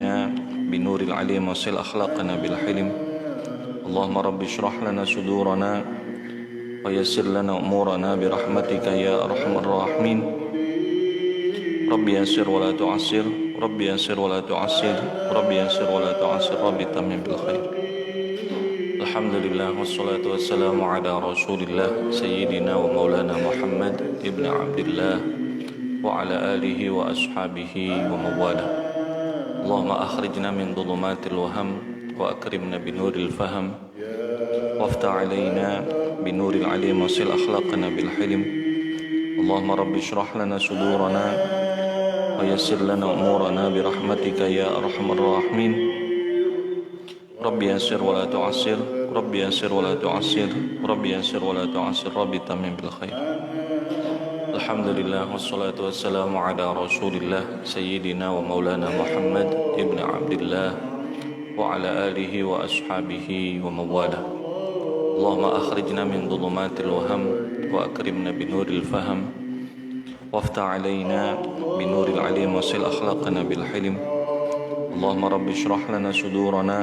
بنور العليم وصل أخلاقنا بالحلم. اللهم رب اشرح لنا صدورنا ويسر لنا أمورنا برحمتك يا أرحم الراحمين. ربي يسر ولا تعسر، ربي يسر ولا تعسر، ربي يسر ولا تعسر، ربي تمم بالخير. الحمد لله والصلاة والسلام على رسول الله سيدنا ومولانا محمد ابن عبد الله وعلى آله وأصحابه ومن والاه. اللهم أخرجنا من ظلمات الوهم وأكرمنا بنور الفهم وافتح علينا بنور العليم وصل أخلاقنا بالحلم. اللهم رب اشرح لنا صدورنا ويسر لنا أمورنا برحمتك يا أرحم الراحمين. ربي يسر ولا تعسر، ربي يسر ولا تعسر، ربي يسر ولا تعسر، ربي تمم بالخير. الحمد لله والصلاة والسلام على رسول الله سيدنا ومولانا محمد ابن عبد الله وعلى آله وأصحابه ومن والاه. اللهم أخرجنا من ظلمات الوهم وأكرمنا بنور الفهم وافتح علينا بنور العليم وصل أخلاقنا بالحلم. اللهم رب اشرح لنا صدورنا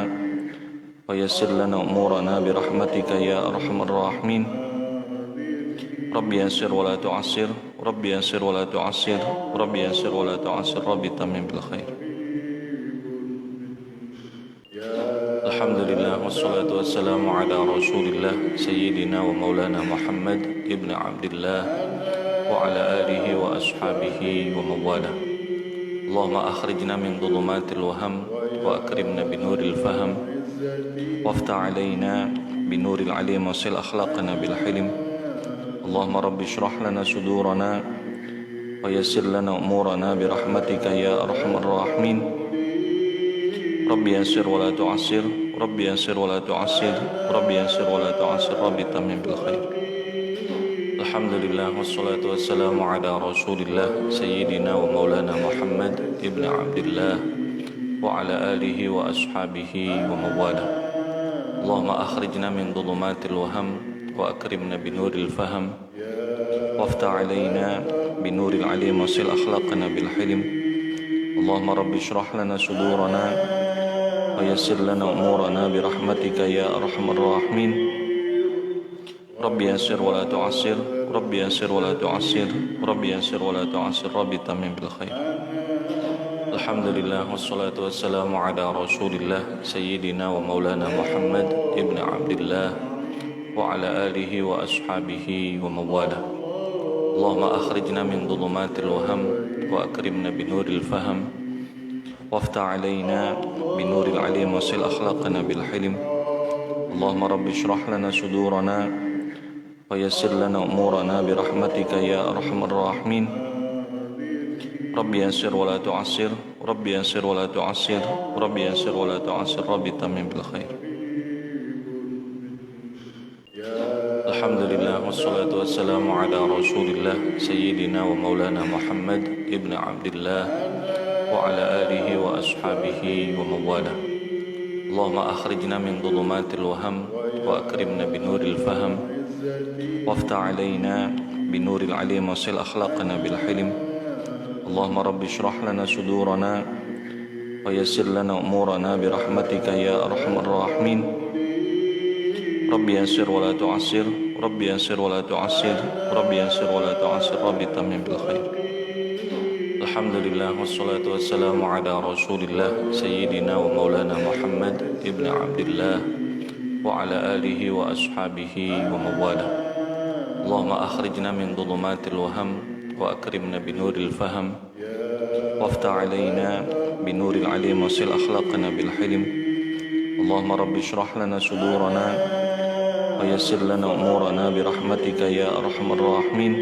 ويسر لنا أمورنا برحمتك يا أرحم الراحمين. ربي يسر ولا تعسر، ربي يسر ولا تعسر، ربي يسر ولا تعسر، ربي تمم بالخير. الحمد لله والصلاة والسلام على رسول الله سيدنا ومولانا محمد ابن عبد الله وعلى آله وأصحابه ومن والاه. اللهم أخرجنا من ظلمات الوهم وأكرمنا بنور الفهم وافتح علينا بنور العليم وصل أخلاقنا بالحلم. اللهم رب اشرح لنا صدورنا ويسر لنا أمورنا برحمتك يا أرحم الراحمين. ربي يسر ولا تعسر، ربي يسر ولا تعسر، ربي يسر ولا تعسر، ربي تمم بالخير. الحمد لله والصلاة والسلام على رسول الله سيدنا ومولانا محمد ابن عبد الله وعلى آله وأصحابه ومن والاه. اللهم أخرجنا من ظلمات الوهم وأكرمنا بنور الفهم وافتح علينا بنور العليم وصل أخلاقنا بالحلم. اللهم رب اشرح لنا صدورنا ويسر لنا أمورنا برحمتك يا أرحم الراحمين. ربي يسر ولا تعسر، ربي يسر ولا تعسر، ربي يسر ولا تعسر، ربي تمم بالخير. الحمد لله والصلاة والسلام على رسول الله سيدنا ومولانا محمد ابن عبد الله وعلى آله وأصحابه ومن والاه. اللهم أخرجنا من ظلمات الوهم وأكرمنا بنور الفهم وافتح علينا بنور العليم وصل أخلاقنا بالحلم. اللهم رب اشرح لنا صدورنا ويسر لنا أمورنا برحمتك يا أرحم الراحمين. ربي يسر ولا تعسر، ربي يسر ولا تعسر، ربي يسر ولا تعسر، ربي تمم بالخير. الحمد لله والصلاة والسلام على رسول الله سيدنا ومولانا محمد ابن عبد الله وعلى آله وأصحابه ومن والاه. اللهم أخرجنا من ظلمات الوهم وأكرمنا بنور الفهم وافتح علينا بنور العليم وصل أخلاقنا بالحلم. اللهم رب اشرح لنا صدورنا ويسر لنا أمورنا برحمتك يا أرحم الراحمين. ربي يسر ولا تعسر، ربي يسر ولا تعسر، ربي يسر ولا تعسر، ربي تمم بالخير. الحمد لله والصلاة والسلام على رسول الله سيدنا ومولانا محمد ابن عبد الله وعلى آله وأصحابه ومن والاه. اللهم أخرجنا من ظلمات الوهم وأكرمنا بنور الفهم وافتح علينا بنور العليم وصل أخلاقنا بالحلم. اللهم رب اشرح لنا صدورنا ويسر لنا أمورنا برحمتك يا أرحم الراحمين.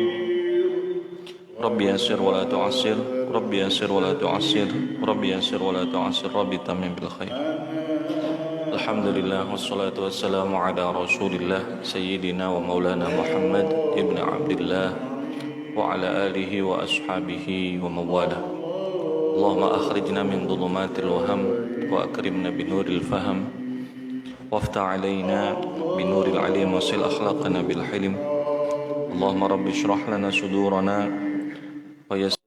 ربي يسر ولا تعسر، ربي يسر ولا تعسر، ربي يسر ولا تعسر، ربي تمم بالخير. الحمد لله والصلاة والسلام على رسول الله سيدنا ومولانا محمد ابن عبد الله وعلى آله وأصحابه ومن والاه. اللهم أخرجنا من ظلمات الوهم وأكرمنا بنور الفهم وافتح علينا بنور العليم وصل أخلاقنا بالحلم. اللهم رب اشرح لنا صدورنا ويسر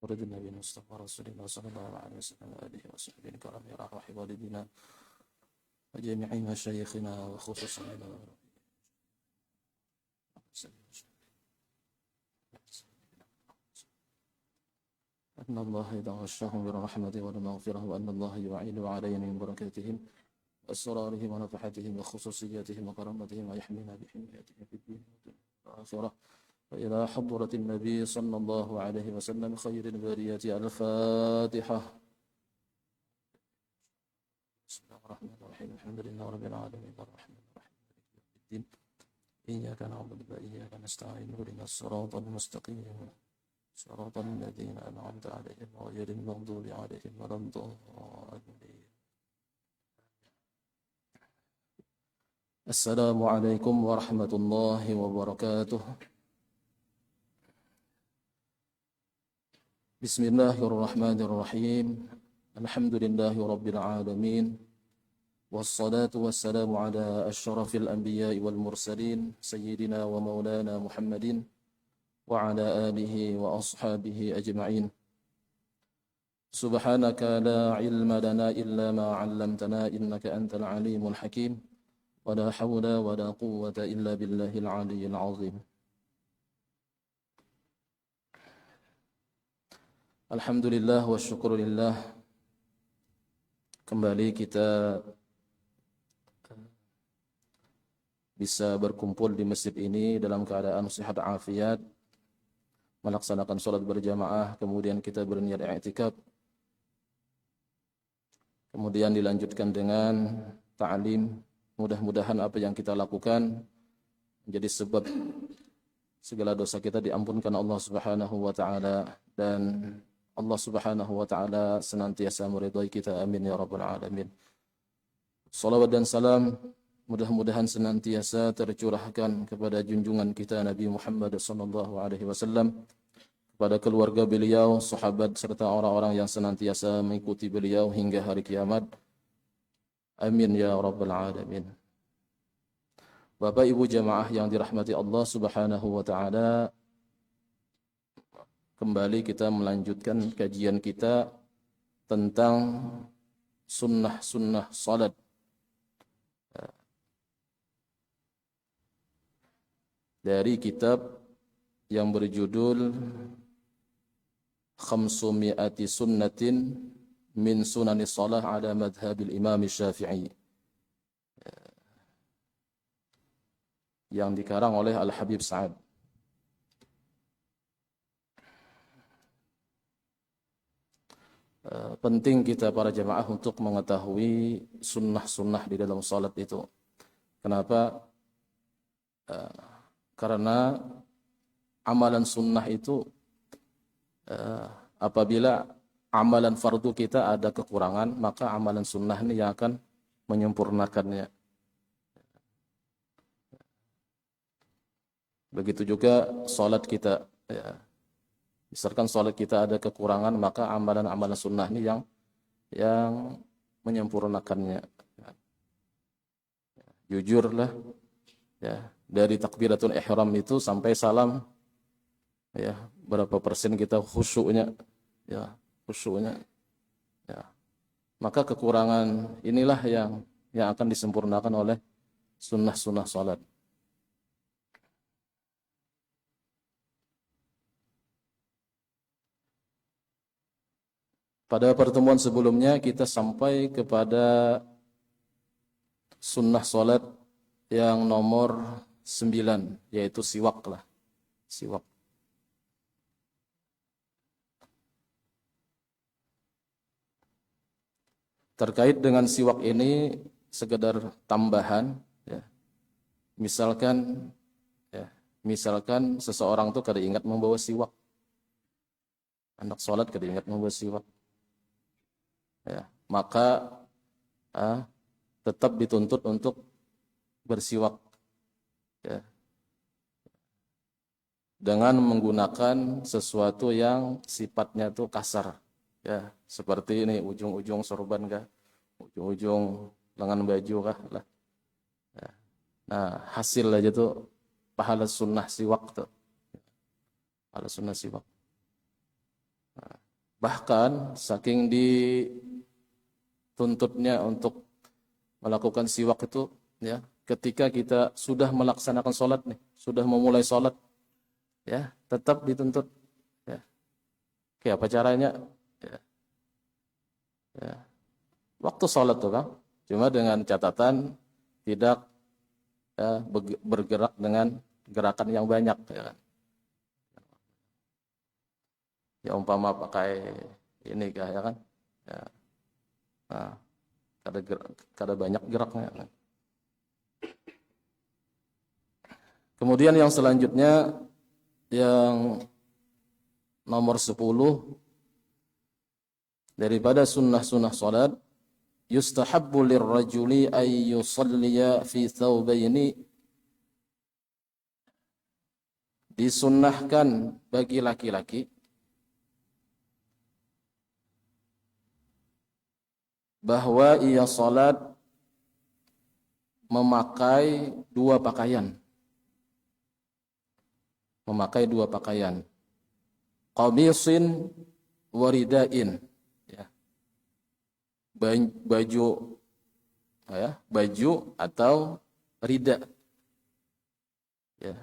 ورد النبي المصطفى رسول الله صلى الله عليه وسلم وآله وصحبه الكرام وأرواح والدينا وجميع مشايخنا وخصوصا أن الله يتغشاهم بالرحمة والمغفرة وأن الله يعين علينا من بركاتهم أسرارهم ونفحاتهم وخصوصياتهم وكرامتهم ويحمينا بحمايتهم في الدين والآخرة. وإلى حضرة النبي صلى الله عليه وسلم خير البرية الفاتحة. بسم الله الرحمن الرحيم الحمد لله رب العالمين الرحمن الرحيم مالك يوم الدين إياك نعبد وإياك نستعين اهدنا الصراط المستقيم صراط الذين أنعمت عليهم غير المغضوب عليهم ولا الضالين. السلام عليكم ورحمة الله وبركاته. بسم الله الرحمن الرحيم الحمد لله رب العالمين والصلاة والسلام على أشرف الأنبياء والمرسلين سيدنا ومولانا محمد وعلى آله وأصحابه أجمعين. سبحانك لا علم لنا إلا ما علمتنا إنك أنت العليم الحكيم ولا حول ولا قوة إلا بالله العلي العظيم. Alhamdulillah wa syukurillah. Kembali kita bisa berkumpul di masjid ini dalam keadaan sehat afiat, melaksanakan sholat berjamaah, kemudian kita berniat i'tikaf, kemudian dilanjutkan dengan ta'lim. Mudah-mudahan apa yang kita lakukan menjadi sebab segala dosa kita diampunkan Allah Subhanahu wa taala dan Allah Subhanahu wa taala senantiasa meridai kita, amin ya rabbal alamin. Salawat dan salam mudah-mudahan senantiasa tercurahkan kepada junjungan kita Nabi Muhammad sallallahu alaihi wasallam, kepada keluarga beliau, sahabat serta orang-orang yang senantiasa mengikuti beliau hingga hari kiamat. Amin ya rabbal alamin. Bapak Ibu jamaah yang dirahmati Allah Subhanahu wa taala, kembali kita melanjutkan kajian kita tentang sunnah-sunnah salat dari kitab yang berjudul Khamsumi'ati Sunnatin min Sunanis Salah ala Madhabil Imam Syafi'i, yang dikarang oleh Al-Habib Sa'ad. Penting kita para jemaah untuk mengetahui sunnah-sunnah di dalam salat itu. Kenapa? Karena amalan sunnah itu apabila amalan fardu kita ada kekurangan, maka amalan sunnah ini yang akan menyempurnakannya. Begitu juga salat kita, ya. Misalkan salat kita ada kekurangan, maka amalan-amalan sunnah ini yang menyempurnakannya. Jujurlah, ya, dari takbiratul ihram itu sampai salam, ya, berapa persen kita khusyuknya, ya, khusyuknya, ya. Maka kekurangan inilah yang akan disempurnakan oleh sunnah-sunnah salat. Pada pertemuan sebelumnya kita sampai kepada sunnah salat yang nomor 9, yaitu siwak lah. Siwak. Terkait dengan siwak ini sekedar tambahan, ya. Misalkan seseorang tuh kada ingat membawa siwak. Anak salat kada ingat membawa siwak. Ya, maka tetap dituntut untuk bersiwak, ya, dengan menggunakan sesuatu yang sifatnya itu kasar, ya, seperti ini ujung-ujung sorban kah, ujung-ujung lengan baju kah lah, ya. Nah, hasil aja tuh pahala sunnah siwak tuh, pahala sunnah siwak. Nah, Bahkan saking dituntutnya untuk melakukan siwak itu, ya, ketika kita sudah melaksanakan sholat nih, sudah memulai sholat, ya, tetap dituntut, ya. Oke, apa caranya? Ya, ya. Waktu sholat tuh kan, cuma dengan catatan tidak, ya, bergerak dengan gerakan yang banyak, ya kan. Ya umpama pakai ini kah, ya kan, ya. Nah, kada banyak geraknya, kan? Kemudian yang selanjutnya, yang nomor 10 daripada sunnah-sunnah salat, yustahabbu lirrajuli ay yusalliya fi thawbaini, disunnahkan bagi laki-laki bahwa ia salat memakai dua pakaian. Memakai dua pakaian. Qamisin waridain, ya. Baju, ya, baju atau rida, ya.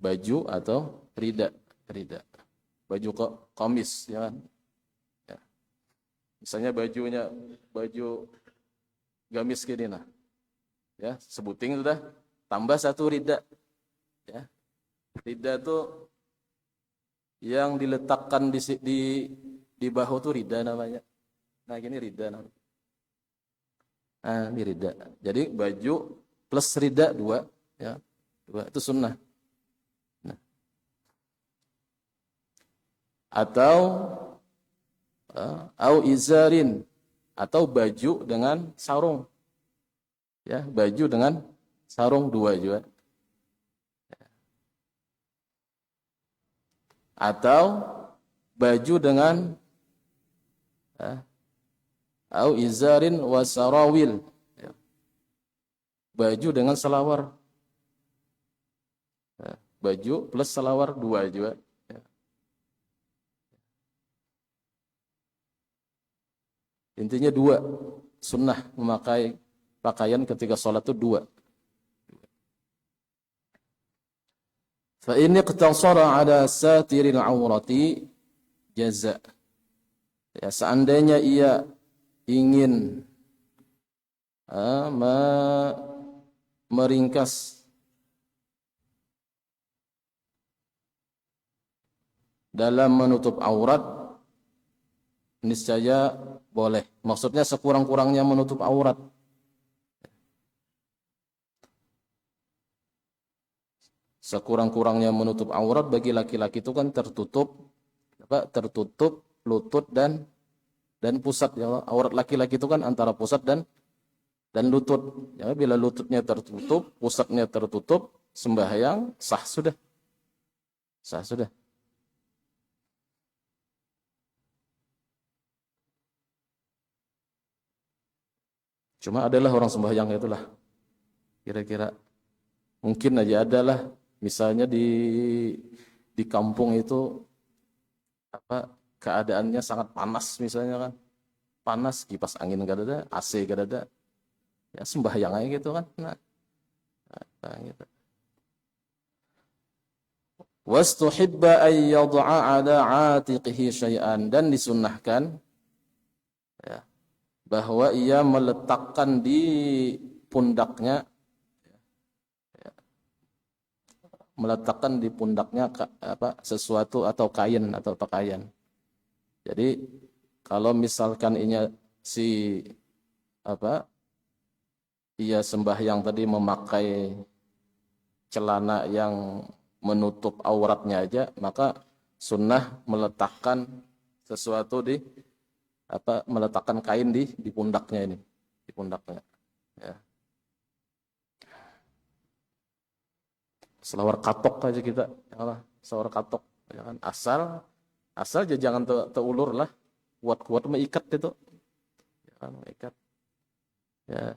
Baju atau rida. Baju qamis, ya kan? Ya. Misalnya baju gamis gini, nah, ya, sebuting sudah, tambah satu rida, ya. Rida itu yang diletakkan di bahu tuh rida namanya. Nah, gini rida namanya. Nah, ini rida. Jadi baju plus rida dua, ya. Dua itu sunnah. Nah. Atau au izarin, atau baju dengan sarung. Ya, baju dengan sarung dua juga. Atau baju dengan au izarin wa sarawil, ya. Baju dengan selawar, ya. Baju plus selawar dua juga, ya. Intinya dua, sunnah memakai pakaian ketika sholat itu dua. Fa in iqtasara ala satiril aurati jaza. Ya, seandainya ia ingin meringkas dalam menutup aurat, niscaya boleh. Maksudnya sekurang-kurangnya menutup aurat. Sekurang-kurangnya menutup aurat bagi laki-laki itu kan tertutup lutut dan pusat, ya. Aurat laki-laki itu kan antara pusat dan lutut. Ya, bila lututnya tertutup, pusatnya tertutup, sembahyang sah sudah. Sah sudah. Cuma adalah orang sembahyang itulah, kira-kira mungkin aja adalah, misalnya di kampung itu keadaannya sangat panas misalnya kan. Panas, kipas angin gak ada, AC gak ada. Ya sembahyang aja gitu kan. Nah gitu. Wastuhibba ay yad'a ala 'atiqihi syai'an, dan disunnahkan, ya, bahwa ia meletakkan di pundaknya, sesuatu atau kain atau pakaian. Jadi kalau misalkan ia sembahyang tadi memakai celana yang menutup auratnya aja, maka sunnah meletakkan sesuatu meletakkan kain di pundaknya ini, di pundaknya, ya. Selawar katok aja kita, ya, selawar katok, ya kan, asal aja jangan terulur lah, kuat-kuat mengikat itu, ya kan, mengikat, ya.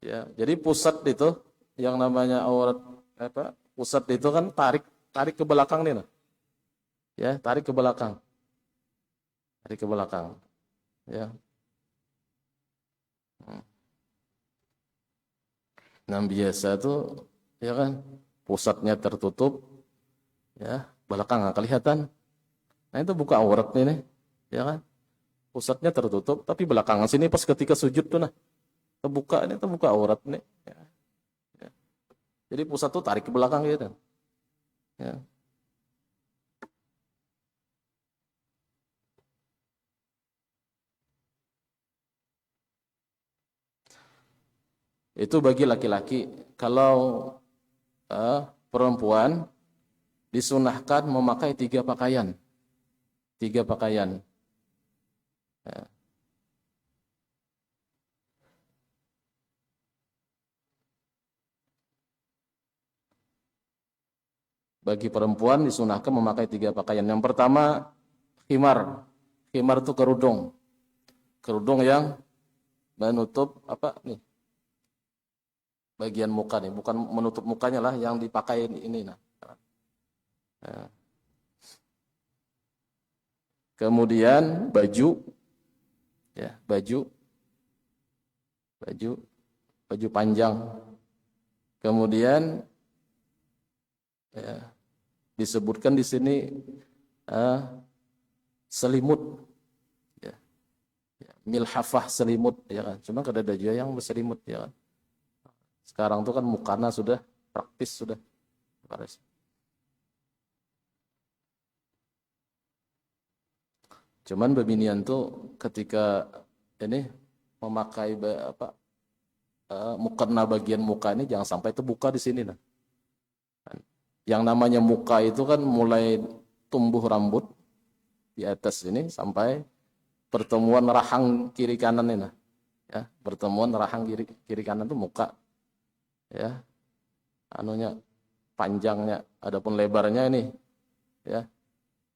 Ya, jadi pusat itu yang namanya aurat pusat itu kan tarik ke belakang nih, nah. ya, tarik ke belakang. Tarik ke belakang. Ya. Nah, biasa tuh ya kan pusatnya tertutup, ya, belakang nggak kelihatan. Nah, itu buka aurat nih, ya kan? Pusatnya tertutup, tapi belakangan sini pas ketika sujud tuh nah, terbuka aurat nih. Ya, ya. Jadi pusat tuh tarik ke belakang gitu. Ya. Itu bagi laki-laki. Kalau perempuan disunahkan memakai 3 pakaian. 3 pakaian. Ya. Bagi perempuan disunahkan memakai 3 pakaian. Yang pertama, khimar. Khimar itu kerudung. Kerudung yang menutup apa nih? Bagian muka nih, bukan menutup mukanya lah, yang dipakai ini nah. Ya. Kemudian baju, ya, baju panjang. Kemudian ya, disebutkan di sini uh, selimut, ya, ya, milhafah selimut, ya kan. Cuma ada juga yang berselimut, ya kan. Sekarang tuh kan mukana sudah praktis sudah. Cuman bebinian tuh ketika ini memakai mukena bagian muka ini jangan sampai terbuka di sini nah. Yang namanya muka itu kan mulai tumbuh rambut di atas ini sampai pertemuan rahang kiri kanan ini nah. Ya, pertemuan rahang kiri kanan itu muka. Ya. Anunya panjangnya, adapun lebarnya ini ya.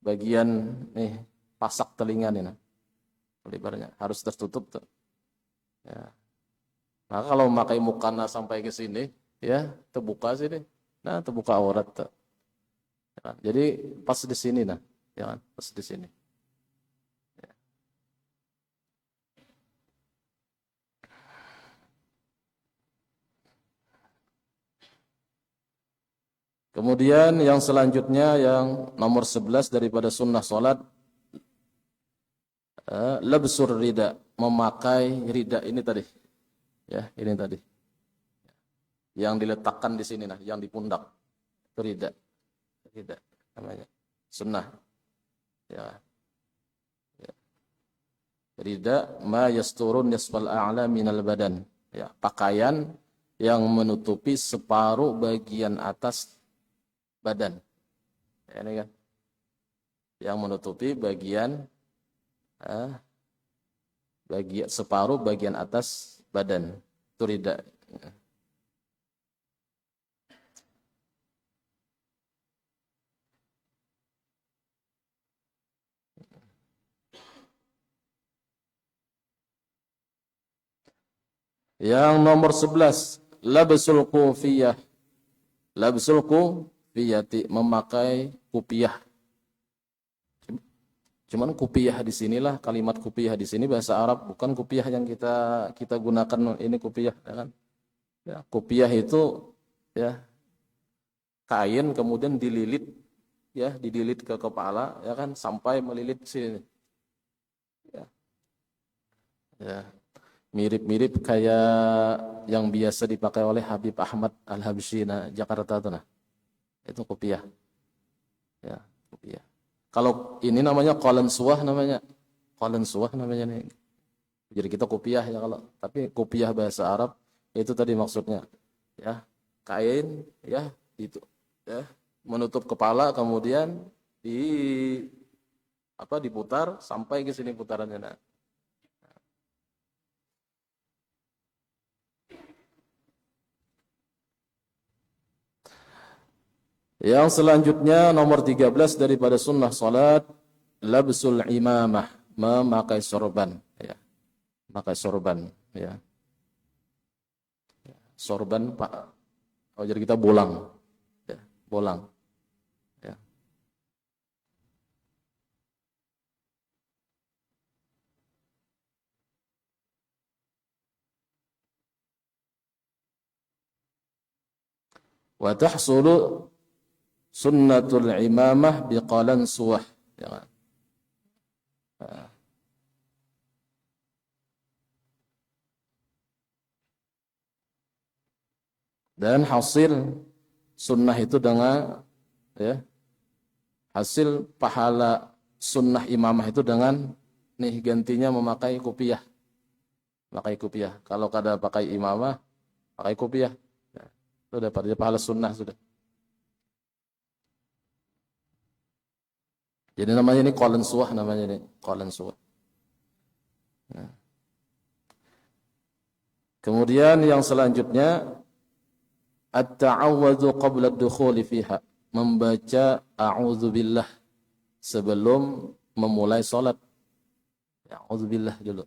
Bagian nih pasak telinga nih nah. Lebarnya harus tertutup tuh. Ya. Nah, kalau memakai mukana sampai ke sini ya, terbuka sini. Nah, terbuka aurat tuh. Ya kan? Jadi pas di sini nah, ya kan? Pas di sini. Ya. Kemudian yang selanjutnya yang nomor 11 daripada sunnah salat, labsur rida, memakai rida ini tadi. Ya, ini tadi. Yang diletakkan di sini nah, yang di pundak. Itu rida. Rida namanya. Sunnah. Ya. Ya. Rida ma yasturun nisfal a'la minal badan. Ya, pakaian yang menutupi separuh bagian atas badan. Ya, ini kan. Yang menutupi separuh bagian atas badan. Itu rida. Ya. Yang nomor 11, labsul kufiyah. Labsul kufiyati, memakai kupiah. Cuman kupiah di sinilah, kalimat kupiah di sini bahasa Arab, bukan kupiah yang kita gunakan ini kupiah, ya kan? Ya, kupiah itu ya kain kemudian dililit, ya, didilit ke kepala, ya kan, sampai melilit sini. Ya. Ya. Mirip-mirip kayak yang biasa dipakai oleh Habib Ahmad Al-Habsyi Jakarta tuh nah. Itu kopiah. Ya, kopiah. Kalau ini namanya qalansuwah namanya. Qalansuwah namanya nih. Jadi kita kopiah ya kalau, tapi kopiah bahasa Arab itu tadi maksudnya. Ya, kain ya itu ya menutup kepala kemudian diputar sampai ke sini putarannya nah. Yang selanjutnya nomor 13 daripada sunnah salat, labsul imamah, memakai sorban, ya. Memakai sorban, ya. Sorban Pak. Oh, jadi kita bolang. Ya, bolang. Ya. Wa tahsulu sunnatul imamah biqalan suwah. Ya kan? Dan hasil sunnah itu dengan ya, hasil pahala sunnah imamah itu dengan nih gantinya memakai kopiah. Pakai kopiah. Kalau kada pakai imamah, pakai kopiah. Ya, itu dapat dia pahala sunnah sudah. Jadi namanya ini qalan suwah namanya ini, qalan suwah. Ya. Kemudian yang selanjutnya at-ta'awwadzu qabla ad-dukhuli fiha, membaca a'udzubillah sebelum memulai salat. A'udzubillah dulu.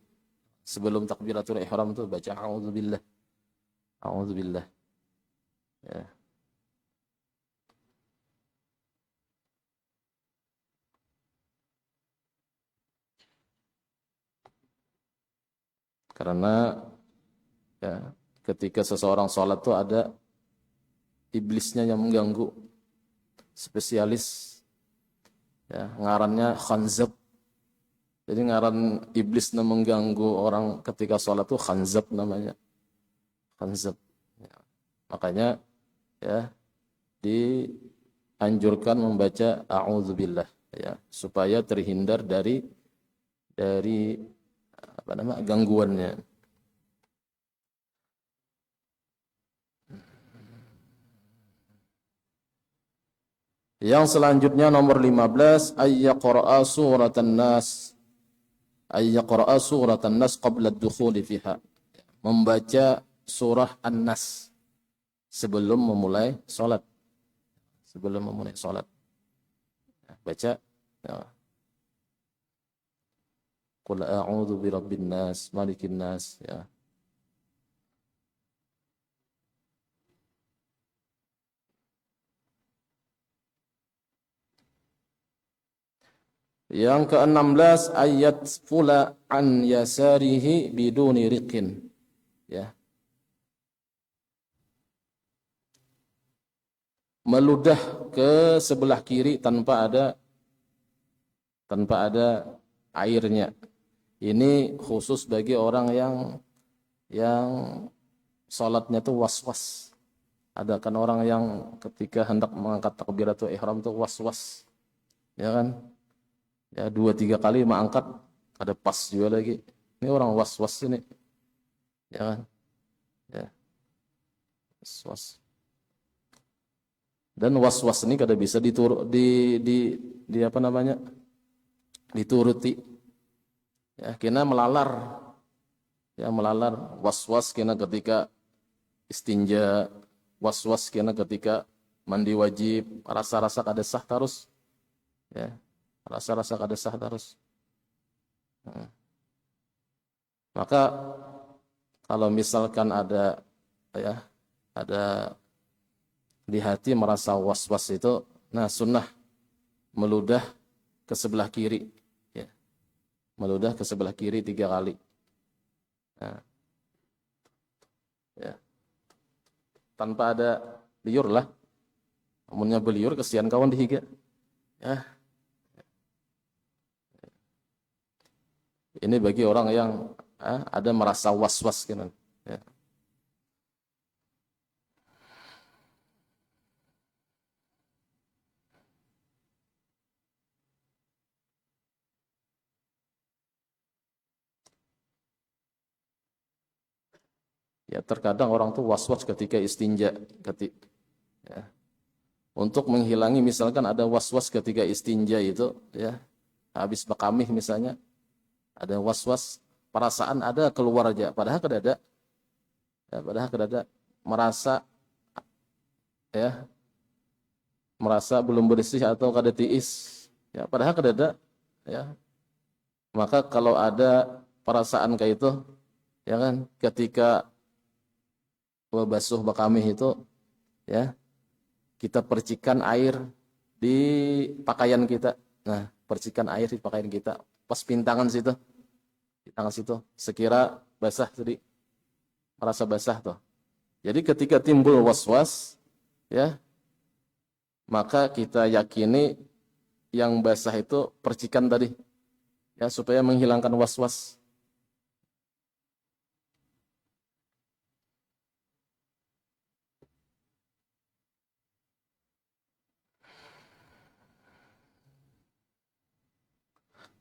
Sebelum takbiratul ihram itu baca a'udzubillah. A'udzubillah. Ya. Karena ya, ketika seseorang salat itu ada iblisnya yang mengganggu. Spesialis ya, ngarannya khanzab. Jadi ngaran iblis yang mengganggu orang ketika sholat itu khanzab namanya. Khanzab. Ya. Makanya ya dianjurkan membaca a'udzubillah ya, supaya terhindar dari apa nama gangguannya. Yang selanjutnya nomor 15 ayyaqra'a suratan nas. Ayyaqra'a suratan nas qabla ad-dukhuli fiha. Membaca surah An-Nas sebelum memulai salat. Sebelum memulai salat. Baca ya. Qul a'udzu birabbin nas, malikin nas ya. Yang ke-16 ayat fula an yasarihi biduni riqin. Ya. Meludah ke sebelah kiri tanpa ada airnya. Ini khusus bagi orang yang salatnya tuh was-was. Ada kan orang yang ketika hendak mengangkat takbiratul ihram tuh was-was. Ya kan? Ya 2-3 kali mengangkat ada pas juga lagi. Ini orang was-was ini. Ya kan? Ya. Was-was. Dan was-was ini kada bisa di apa namanya? Dituruti. Ya, kena melalar. Ya, melalar was-was kena ketika istinja, was-was kena ketika mandi wajib, rasa-rasa kada sah terus. Ya. Rasa-rasa kada sah terus. Maka kalau misalkan ada di hati merasa was-was itu, nah sunnah meludah ke sebelah kiri, ya. Meludah ke sebelah kiri 3 kali. Nah, ya. Tanpa ada liur lah. Amunnya beliur kesian kawan dihiga. Ya. Ini bagi orang yang ada merasa was-was gitu. Ya. Ya, terkadang orang tuh was-was ketika istinja, ya. Untuk menghilangi misalkan ada was-was ketika istinja itu, ya, habis bekamih misalnya, ada was-was, perasaan ada keluar aja, padahal kada ada, ya, padahal kada ada, merasa belum bersih atau kada tiis, ya, padahal kada ada, ya. Maka kalau ada perasaan kayak itu, ya kan, ketika basuh bekamih itu, ya, kita percikan air di pakaian kita. Nah, percikan air di pakaian kita, pas pintangan situ, sekira basah tadi, merasa basah tuh. Jadi ketika timbul was-was, ya, maka kita yakini yang basah itu percikan tadi, ya, supaya menghilangkan was-was.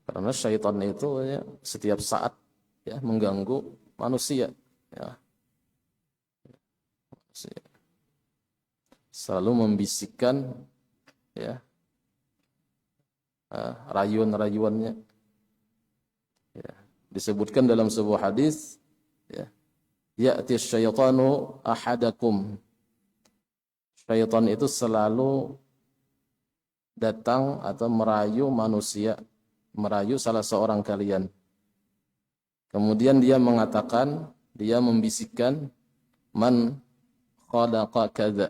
Karena syaitan itu ya, setiap saat ya mengganggu manusia, ya. Selalu membisikkan ya rayuan-rayuannya. Ya. Disebutkan dalam sebuah hadis, ya, ya'ti syaitanu ahadakum. Syaitan itu selalu datang atau merayu manusia, merayu salah seorang kalian. Kemudian dia mengatakan, dia membisikkan, man khalaqa kadza.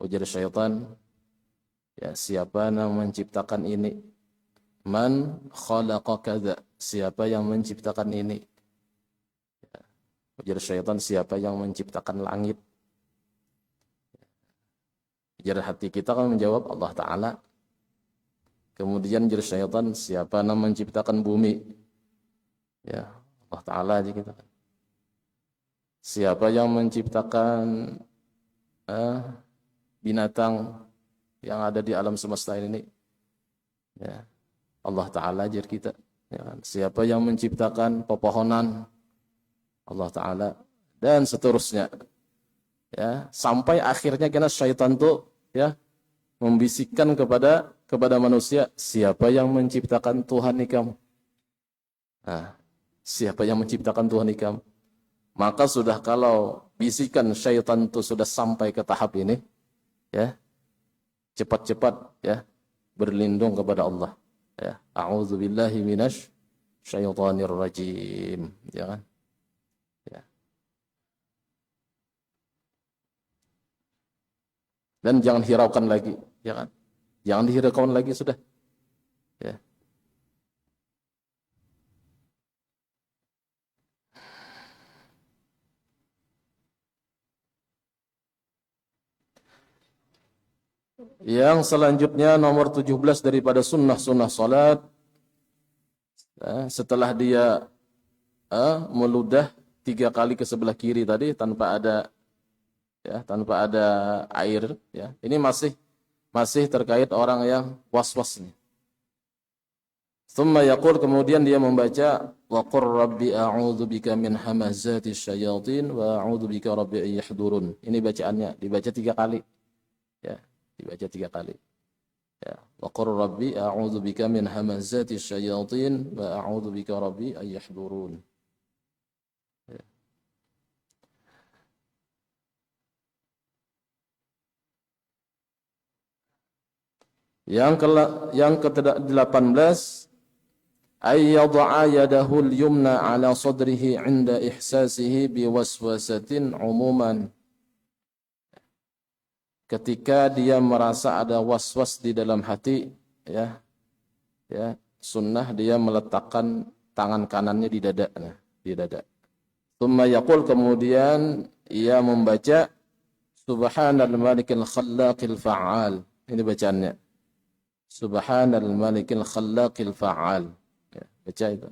Ujar syaitan, ya, siapa yang menciptakan ini? Man khalaqa kadza, siapa yang menciptakan ini? Ya. Ujar syaitan, siapa yang menciptakan langit? Ujar hati kita kan menjawab Allah Ta'ala. Kemudian ujar syaitan, siapa yang menciptakan bumi? Ya, Allah Ta'ala aja kita. Siapa yang menciptakan binatang yang ada di alam semesta ini? Ya, Allah Ta'ala ajar kita. Ya, siapa yang menciptakan pepohonan? Allah Ta'ala. Dan seterusnya. Ya, sampai akhirnya kena syaitan tuh ya membisikkan kepada manusia, siapa yang menciptakan Tuhan kamu? Nah, siapa yang menciptakan Tuhan kamu? Maka sudah kalau bisikan syaitan itu sudah sampai ke tahap ini, ya, cepat-cepat ya berlindung kepada Allah. Ya, a'udzubillahi minasy syaithanir rajim, ya kan? Ya. Dan jangan hiraukan lagi, ya kan? Jangan dihiraukan lagi sudah. Ya. Yang selanjutnya nomor 17 daripada sunnah-sunnah salat, setelah dia meludah 3 kali ke sebelah kiri tadi tanpa ada air, ya. Ini masih terkait orang yang was-was nih. Tsumma yaqul, kemudian dia membaca wa qur rabbi a'udzubika min hamazati syayatin wa a'udzubika rabbi an yahdurun. Ini bacaannya dibaca 3 kali. Ya, dibaca 3 kali. Ya, wa qur rabbi a'udzubika min hamazati syayatin wa a'udzubika rabbi an yahdurun. Ya. Yang ke-18, ay yad'a yadahu al-yumna ala sadrihi 'inda ihsasihi biwaswasatin umuman. Ketika dia merasa ada was-was di dalam hati, ya, sunnah dia meletakkan tangan kanannya di dada. Tsumma yaqul, kemudian ia membaca subhanal malikil khallaqil fa'al. Ini bacaannya. Subhanal malikil khallaqil fa'al. Ya, baca itu.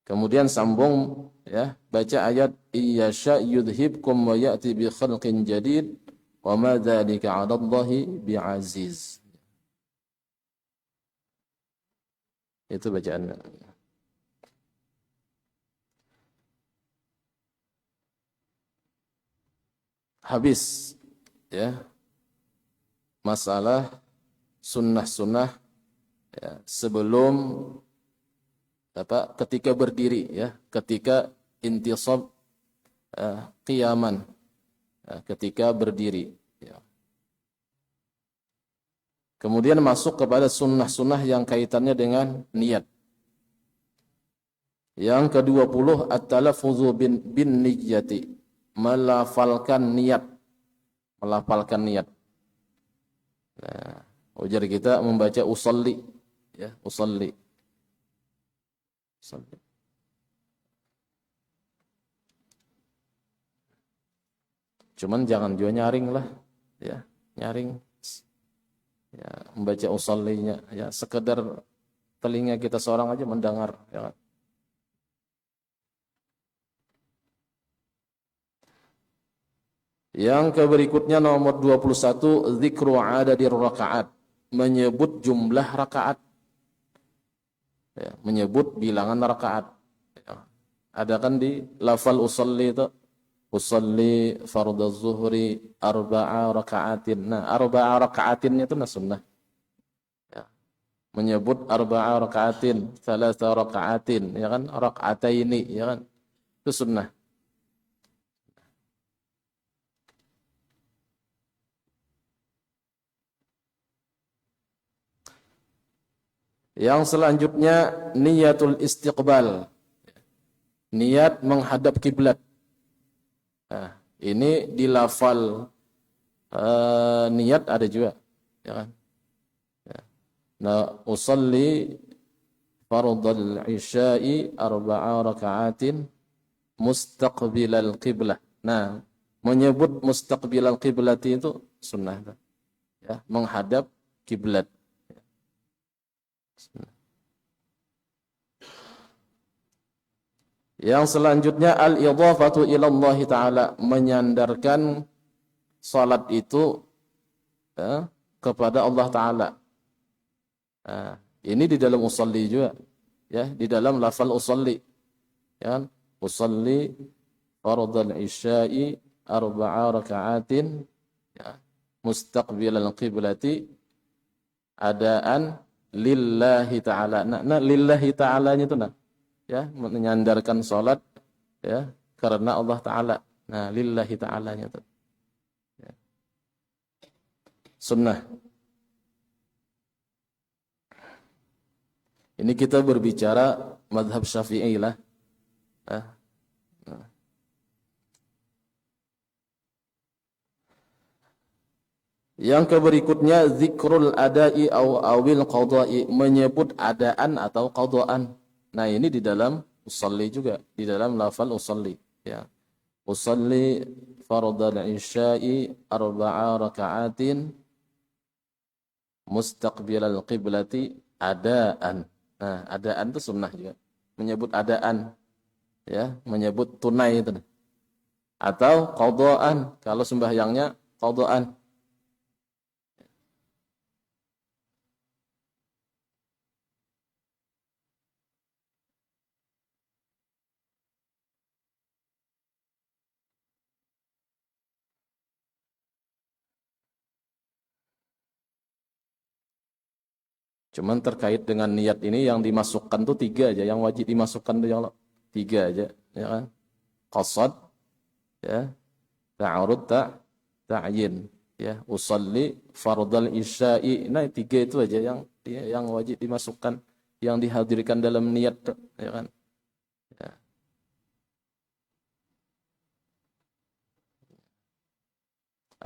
Kemudian sambung, ya, baca ayat iyyasha yudhibkum wa ya'ti bi khalqin jadid wa ma dzalika 'ala Allahi bi'aziz. Itu bacaannya. Habis, ya, masalah sunnah-sunnah, ya, sebelum ketika berdiri, ya, ketika intisab, qiyaman, ya, ketika berdiri, ya. Kemudian masuk kepada sunnah-sunnah yang kaitannya dengan niat. Yang ke-20 at-talaffuzu bin niyyati, melafalkan niat. Nah, ujar kita membaca usolli, ya, usolli. Cuman jangan juga nyaring lah, ya, nyaring, ya, membaca usollinya, ya, sekedar telinga kita seorang aja mendengar, ya kan? Yang berikutnya nomor 21, zikru adadir rakaat, menyebut jumlah rakaat, ya, menyebut bilangan rakaat. Ya. Ada kan di lafal usolli itu, usolli fardhu zuhri arba'a raka'atin. Nah, arba'a raka'atinnya itu sunnah. Ya. Menyebut arba'a raka'atin, thalatha raka'atin, ya kan? Raka'ataini, ya kan? Itu sunnah. Yang selanjutnya niyatul istiqbal. Niat menghadap kiblat. Nah, ini di lafal niat ada juga, ya kan? Ya. Nah, usalli fardal isya'i arba'a raka'atin mustaqbilal qiblah. Nah, menyebut mustaqbilal qiblati itu sunnah, ya, menghadap kiblat. Yang selanjutnya al-idhafatu ila Allah Ta'ala, menyandarkan salat itu, ya, kepada Allah Ta'ala. Nah, ini di dalam usolli juga, ya, di dalam lafal usolli, ya, usolli fardal isya'i arba'a raka'atin, ya, mustaqbilal qiblati adaan lillahi ta'ala. Nah, lillahi ta'alanya itu, nah, ya, menyandarkan salat, ya, karena Allah Ta'ala. Nah, lillahi ta'alanya itu, ya, sunnah. Ini kita berbicara mazhab Syafi'i lah. Yang berikutnya zikrul adai awil qada'i, menyebut adaan atau qadaan. Nah, ini di dalam usolli juga, di dalam lafal usolli, ya. Usolli fardal isya'i arba'a raka'atin mustaqbilal qiblati adaan. Nah, adaan itu sunnah juga. Menyebut adaan, ya, menyebut tunai itu. Atau qadaan, kalau sembahyangnya qadaan. Cuman terkait dengan niat ini yang dimasukkan tuh 3 aja, yang wajib dimasukkan tuh yang 3 aja, ya kan? Qasad, ya, ta'arud, ta'yin, ya, usolli fardal isya'i. Nah, 3 itu aja yang, ya, yang wajib dimasukkan, yang dihadirkan dalam niat, ya kan? Ya.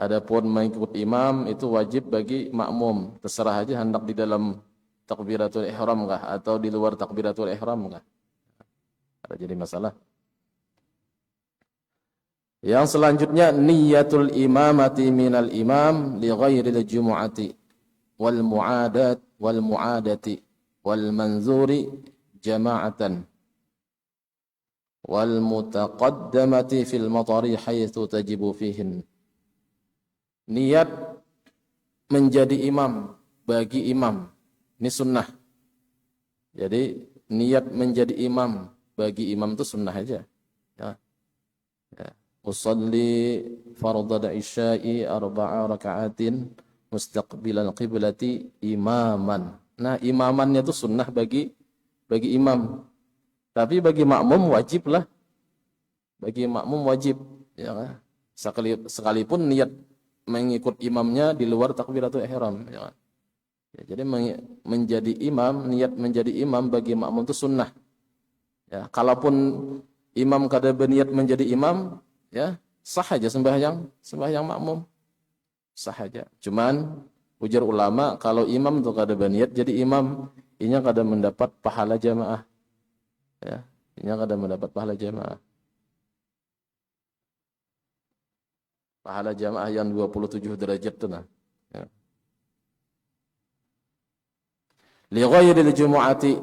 Adapun mengikut imam itu wajib bagi makmum, terserah aja hendak di dalam takbiratul ihram kah atau di luar takbiratul ihram kah. Ada jadi masalah. Yang selanjutnya niyatul imamati minal imam li ghairil jumu'ati wal mu'adati wal manzuri jama'atan wal mutaqaddamati fil matari haitsu tajibu fihin. Niat menjadi imam bagi imam, ini sunnah. Jadi niat menjadi imam bagi imam itu sunnah aja, ya. Ya. Usalli fardal isya'i arba'a raka'atin mustaqbilal qiblati imaman. Nah, imamannya itu sunnah bagi imam. Tapi bagi makmum wajib lah. Bagi makmum wajib, ya. Sekalipun niat mengikut imamnya di luar takbiratul ihram, ya. Ya, jadi menjadi imam, niat menjadi imam bagi makmum itu sunnah. Ya, kalaupun imam kada berniat menjadi imam, ya, sah aja sembahyang makmum. Sah aja. Cuman ujar ulama, kalau imam itu kada berniat jadi imam, inya kada mendapat pahala jamaah. Ya, inya kada mendapat pahala jamaah. Pahala jamaah yang 27 derajat itu nah. Ya. Li ghairil jumu'ati,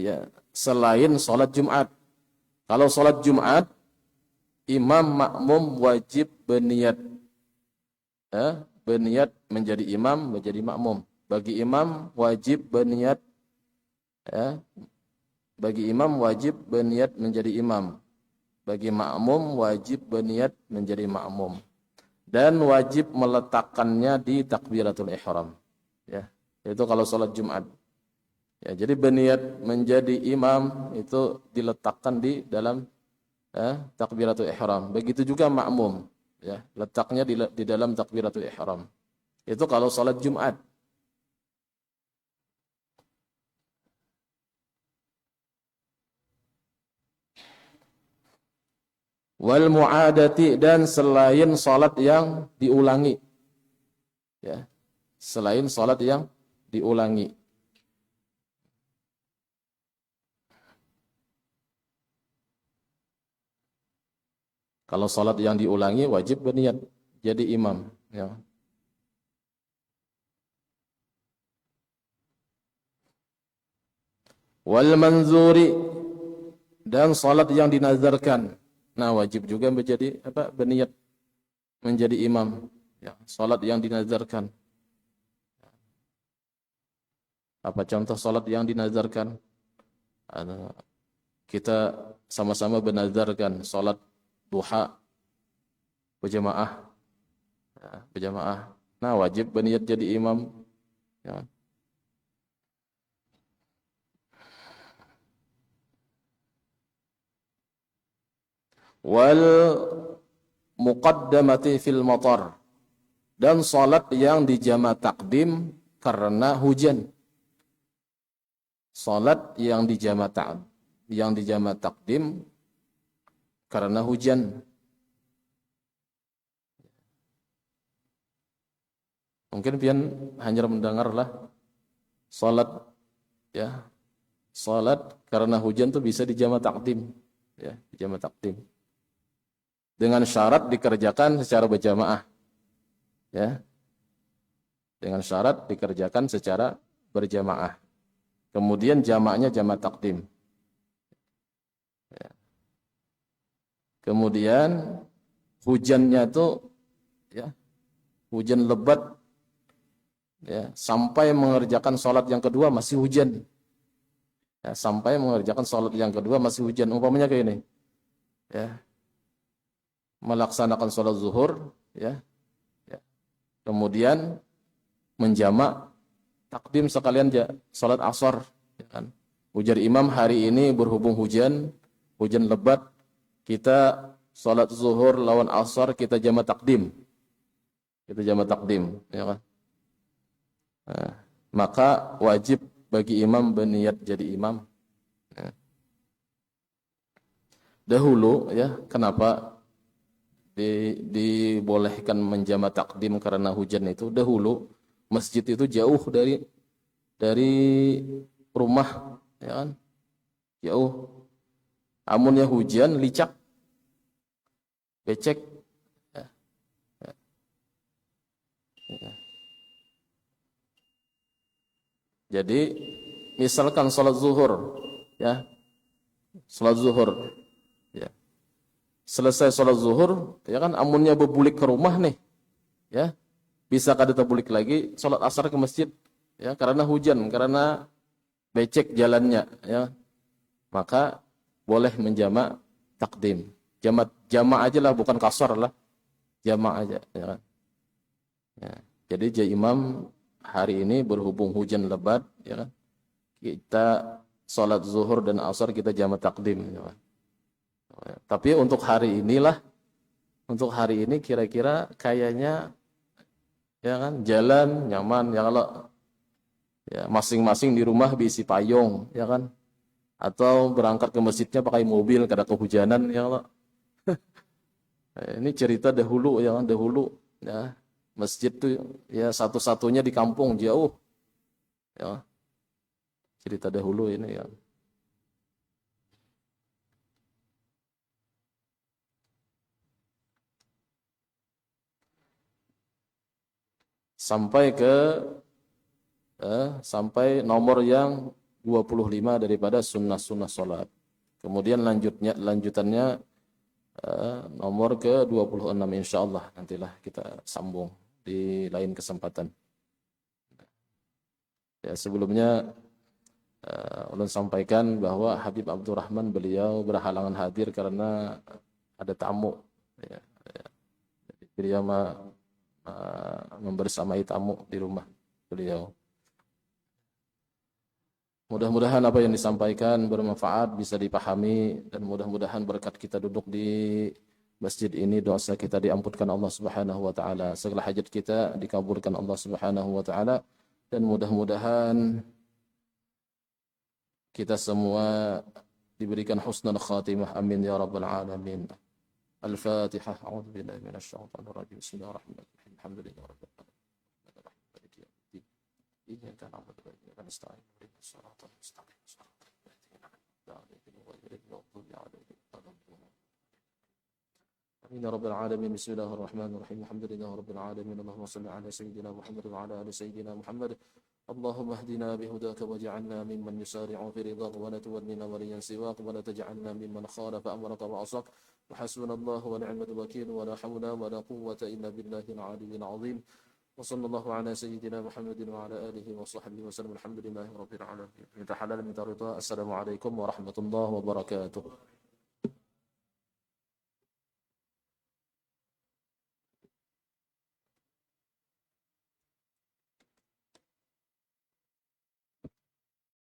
ya, selain salat Jumat. Kalau salat Jumat, imam makmum wajib berniat, ya, berniat menjadi imam, menjadi makmum. Bagi imam wajib berniat, ya, bagi imam wajib berniat menjadi imam. Bagi makmum wajib berniat menjadi makmum. Dan wajib meletakkannya di takbiratul ihram. Ya, itu kalau salat Jumat. Ya, jadi berniat menjadi imam itu diletakkan di dalam takbiratul ihram. Begitu juga makmum, ya, letaknya di dalam takbiratul ihram. Itu kalau salat Jumat. Wal mu'adati, dan selain salat yang diulangi. Ya. Selain salat yang diulangi. Kalau salat yang diulangi wajib berniat jadi imam, ya. Wal manzuri, dan salat yang dinazarkan. Nah, wajib juga menjadi berniat menjadi imam, ya. Salat yang dinazarkan. Apa contoh salat yang dinazarkan? Kita sama-sama bernazarkan salat duha berjamaah, ya, berjamaah. Nah, wajib berniat jadi imam, ya. Wal muqaddamati fil matar, dan salat yang dijama takdim karena hujan. Salat yang dijama takdim karena hujan. Mungkin pian hanya mendengarlah salat, ya. Salat karena hujan tuh bisa dijama takdim, ya, dijama takdim. Dengan syarat dikerjakan secara berjamaah, ya. Dengan syarat dikerjakan secara berjamaah. Kemudian jamaknya jamak takdim. Ya. Kemudian hujannya tuh, ya, hujan lebat, ya, sampai mengerjakan sholat yang kedua masih hujan. Ya, sampai mengerjakan sholat yang kedua masih hujan. Umpamanya kayak ini, ya, melaksanakan sholat zuhur, ya, ya. Kemudian menjamak takdim sekalian sholat asar, ya kan. Ujar imam, hari ini berhubung hujan lebat, kita sholat zuhur lawan asar kita jamak takdim, ya kan. Nah, maka wajib bagi imam berniat jadi imam, ya. Dahulu, ya, kenapa dibolehkan menjamak takdim karena hujan itu? Dahulu masjid itu jauh dari rumah, ya kan, jauh. Amunnya hujan licak, becek, ya. Ya. Jadi misalkan sholat zuhur, ya, sholat zuhur, ya, selesai sholat zuhur, ya kan, amunnya berbulik ke rumah nih, ya, bisa kada terbulik lagi sholat asar ke masjid, ya, karena hujan, karena becek jalannya, ya, maka boleh menjamak takdim, jamak aja lah, bukan kasar lah, jamak aja, ya kan. Ya. Jadi jadi imam hari ini berhubung hujan lebat, ya kan, kita sholat zuhur dan asar kita jamak takdim, ya kan. Tapi untuk hari ini kira-kira kayaknya, ya kan, jalan nyaman, ya, kalau, ya, masing-masing di rumah diisi payung, ya kan, atau berangkat ke masjidnya pakai mobil kada kehujanan, ya, kalau. Ini cerita dahulu, ya kan, dahulu, ya, masjid tuh, ya, satu-satunya di kampung jauh, ya, cerita dahulu ini, ya. sampai nomor yang 25 daripada sunnah-sunnah salat. Kemudian lanjutannya nomor ke-26 insyaallah nantilah kita sambung di lain kesempatan. Ya, sebelumnya ulun sampaikan bahwa Habib Abdurrahman beliau berhalangan hadir karena ada tamu. Ya, ya. Jadi beliau membersamai tamu di rumah beliau. Mudah-mudahan apa yang disampaikan bermanfaat, bisa dipahami, dan mudah-mudahan berkat kita duduk di masjid ini, dosa kita diampunkan Allah Subhanahu wa taala, segala hajat kita dikabulkan Allah Subhanahu wa taala, dan mudah-mudahan kita semua diberikan husnul khatimah. Amin ya rabbal alamin. Al-Fatihah. A'udzu billahi minasyaitonir rajim. Bismillahirrahmanirrahim. Alhamdulillahi rabbil alamin. Iyyaka na'budu wa iyyaka nasta'in. Ihdinas siratal mustaqim. Siratal ladzina an'amta 'alaihim ghairil maghdubi 'alaihim waladdallin. Amin ya rabbal alamin. Bismillahirrahmanirrahim. Alhamdulillahi rabbil alamin. Allahumma shalli 'ala sayyidina Muhammad wa 'ala ali sayyidina Muhammad. اللهم اهدنا بهداك واجعلنا ممن يسارع في رضاك ولا تولنا وليا سواك ولا تجعلنا ممن خالف امرك وعصاك وحسبنا الله ونعم الوكيل ولا حول ولا قوة الا بالله العلي العظيم وصلى الله على سيدنا محمد وعلى اله وصحبه وسلم. الحمد لله رب العالمين. من حلال من رضا. السلام عليكم ورحمة الله وبركاته.